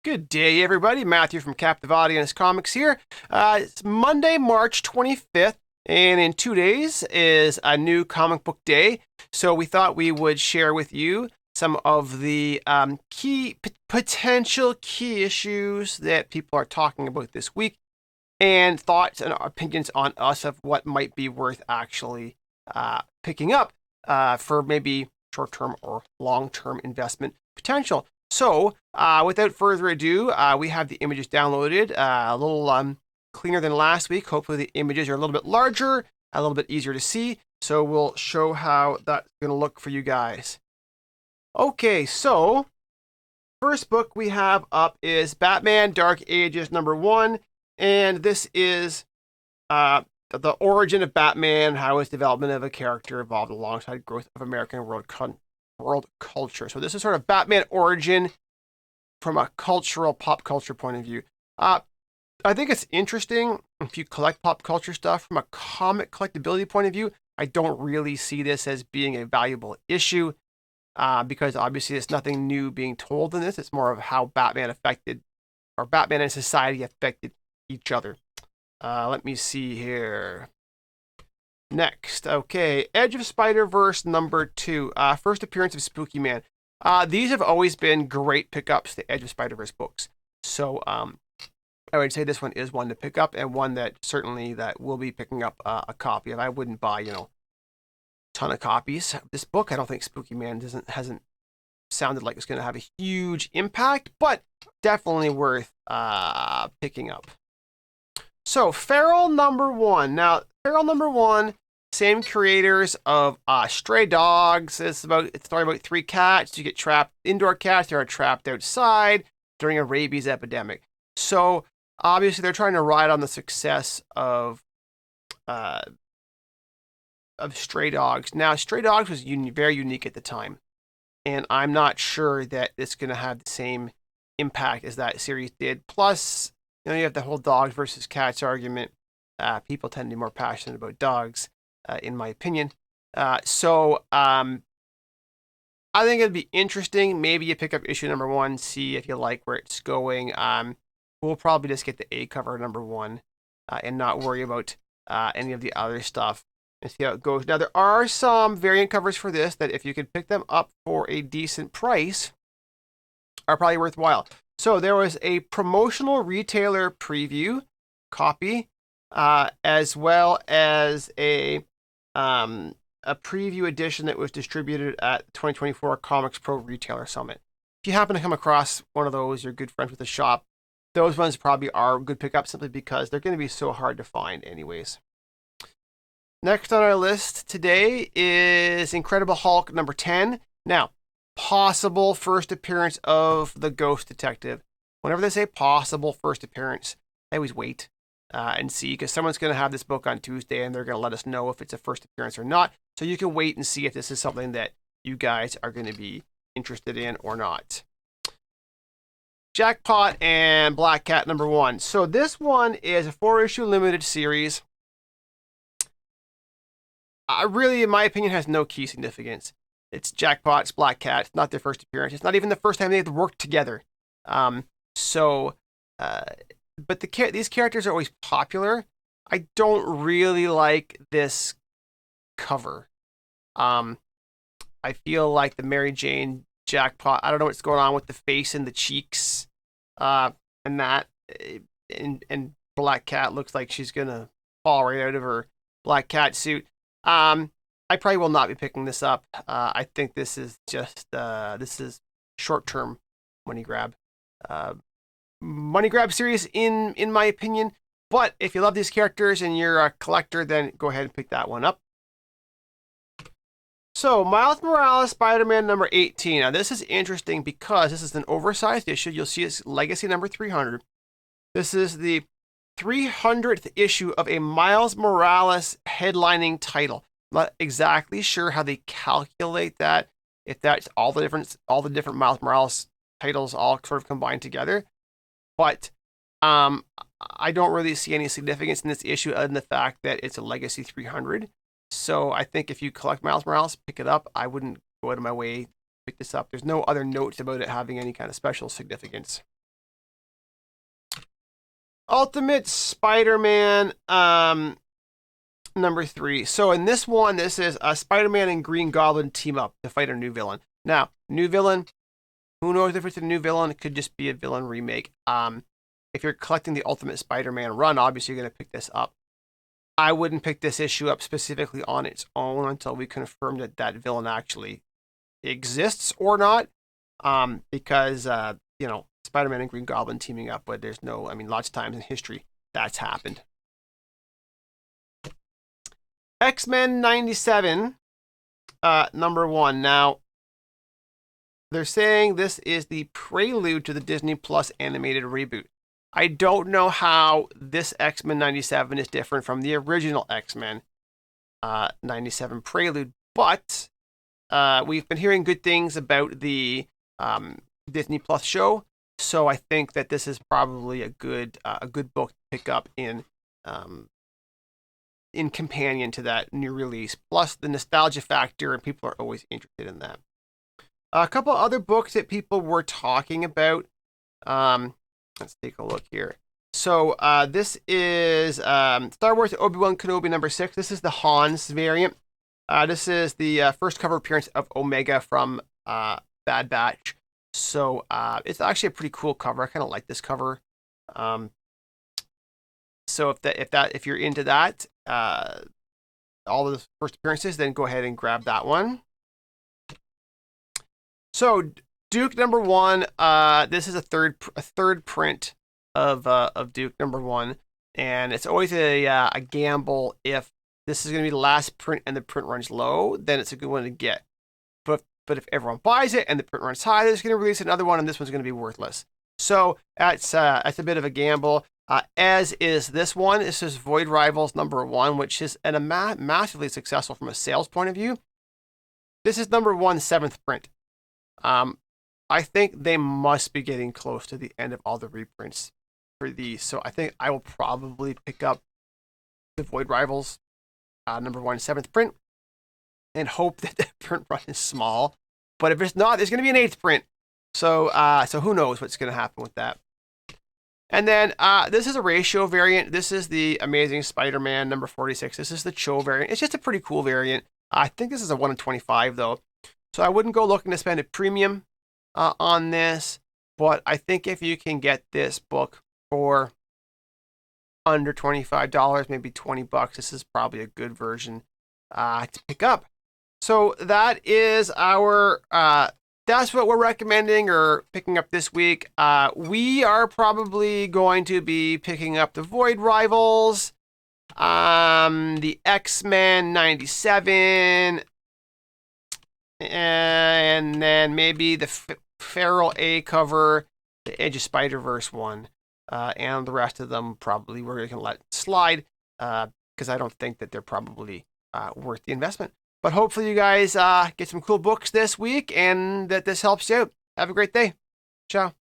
Good day, everybody. Matthew from Captive Audience Comics here. It's Monday, March 25th, and in 2 days is a new comic book day. So we thought we would share with you some of the potential key issues that people are talking about this week, and thoughts and opinions on us of what might be worth actually picking up for maybe short-term or long-term investment potential. So, without further ado, we have the images downloaded, a little cleaner than last week. Hopefully the images are a little bit larger, a little bit easier to see. So we'll show how that's going to look for you guys. Okay, so first book we have up is Batman Dark Ages #1, and this is the origin of Batman, how his development of a character evolved alongside growth of American world culture. So this is sort of Batman origin from a pop culture point of view. I think it's interesting if you collect pop culture stuff from a comic collectability point of view. I don't really see this as being a valuable issue because obviously there's nothing new being told in this. It's more of how Batman and society affected each other. Let me see here. Next, okay, Edge of Spider-Verse #2, first appearance of Spooky Man. These have always been great pickups, the Edge of Spider-Verse books. So I would say this one is one to pick up, and one that certainly that will be picking up a copy of. I wouldn't buy, a ton of copies of this book. I don't think Spooky Man hasn't sounded like it's going to have a huge impact, but definitely worth picking up. So Feral #1. Now, Feral #1, same creators of Stray Dogs. It's a story about 3 cats. You get trapped, indoor cats. They are trapped outside during a rabies epidemic. So obviously they're trying to ride on the success of Stray Dogs. Now, Stray Dogs was very unique at the time, and I'm not sure that it's going to have the same impact as that series did. Plus, you have the whole dogs versus cats argument. People tend to be more passionate about dogs, in my opinion. So I think it'd be interesting. Maybe you pick up issue #1, see if you like where it's going. We'll probably just get the A cover #1 and not worry about any of the other stuff and see how it goes. Now, there are some variant covers for this that if you could pick them up for a decent price are probably worthwhile. So there was a promotional retailer preview copy, as well as a preview edition that was distributed at the 2024 Comics Pro Retailer Summit. If you happen to come across one of those, you're good friends with the shop. Those ones probably are good pickups simply because they're going to be so hard to find anyways. Next on our list today is Incredible Hulk #10. Now, possible first appearance of the Ghost Detective. Whenever they say possible first appearance, I always wait and see, because someone's going to have this book on Tuesday and they're going to let us know if it's a first appearance or not. So you can wait and see if this is something that you guys are going to be interested in or not. Jackpot and Black Cat #1. So this one is a 4-issue limited series. Really, in my opinion, has no key significance. It's Jackpot, it's Black Cat. It's not their first appearance. It's not even the first time they've worked together. But these characters are always popular. I don't really like this cover. I feel like the Mary Jane Jackpot, I don't know what's going on with the face and the cheeks, and Black Cat looks like she's gonna fall right out of her Black Cat suit. I probably will not be picking this up. I think this is just this is short-term money grab series in my opinion. But if you love these characters and you're a collector, then go ahead and pick that one up. So Miles Morales Spider-Man #18. Now this is interesting because this is an oversized issue. You'll see it's Legacy #300. This is the 300th issue of a Miles Morales headlining title. I'm not exactly sure how they calculate that, if that's all the different Miles Morales titles all sort of combined together. But I don't really see any significance in this issue other than the fact that it's a Legacy 300. So I think if you collect Miles Morales, pick it up. I wouldn't go out of my way to pick this up. There's no other notes about it having any kind of special significance. Ultimate Spider-Man number 3. So in this one, this is Spider-Man and Green Goblin team up to fight a new villain. Now, new villain, who knows if it's a new villain? It could just be a villain remake. If you're collecting the Ultimate Spider-Man run, obviously you're going to pick this up. I wouldn't pick this issue up specifically on its own until we confirm that that villain actually exists or not. Because, you know, Spider-Man and Green Goblin teaming up, but there's no, I mean, lots of times in history that's happened. X-Men 97, number 1. Now, they're saying this is the prelude to the Disney Plus animated reboot. I don't know how this X-Men 97 is different from the original X-Men 97 prelude, but we've been hearing good things about the Disney Plus show, so I think that this is probably a good book to pick up in companion to that new release. Plus the nostalgia factor, and people are always interested in that. A couple other books that people were talking about. Let's take a look here. So this is Star Wars Obi-Wan Kenobi number 6. This is the Hans variant. This is the first cover appearance of Omega from Bad Batch. So it's actually a pretty cool cover. I kind of like this cover. So if you're into that, all of the first appearances, then go ahead and grab that one. So Duke number 1. This is a third print of Duke number 1, and it's always a gamble. If this is going to be the last print and the print runs low, then it's a good one to get. But if everyone buys it and the print runs high, they're just going to release another one, and this one's going to be worthless. So that's a bit of a gamble. As is this one. This is Void Rivals number 1, which is massively successful from a sales point of view. This is number 1, 7th print. I think they must be getting close to the end of all the reprints for these. So I think I will probably pick up the Void Rivals number 1, 7th print, and hope that the print run is small. But if it's not, there's going to be an 8th print. So who knows what's going to happen with that. And then this is a ratio variant. This is the Amazing Spider-Man number 46. This is the Cho variant. It's just a pretty cool variant. I think this is a 1 in 25 though. So I wouldn't go looking to spend a premium on this. But I think if you can get this book for under $25, maybe $20, this is probably a good version to pick up. So that is our that's what we're recommending or picking up this week. We are probably going to be picking up the Void Rivals, the X-Men 97, and then maybe the Feral A cover, the Edge of Spider-Verse one, and the rest of them probably we're going to let slide because I don't think that they're probably worth the investment. But hopefully you guys get some cool books this week and that this helps you out. Have a great day. Ciao.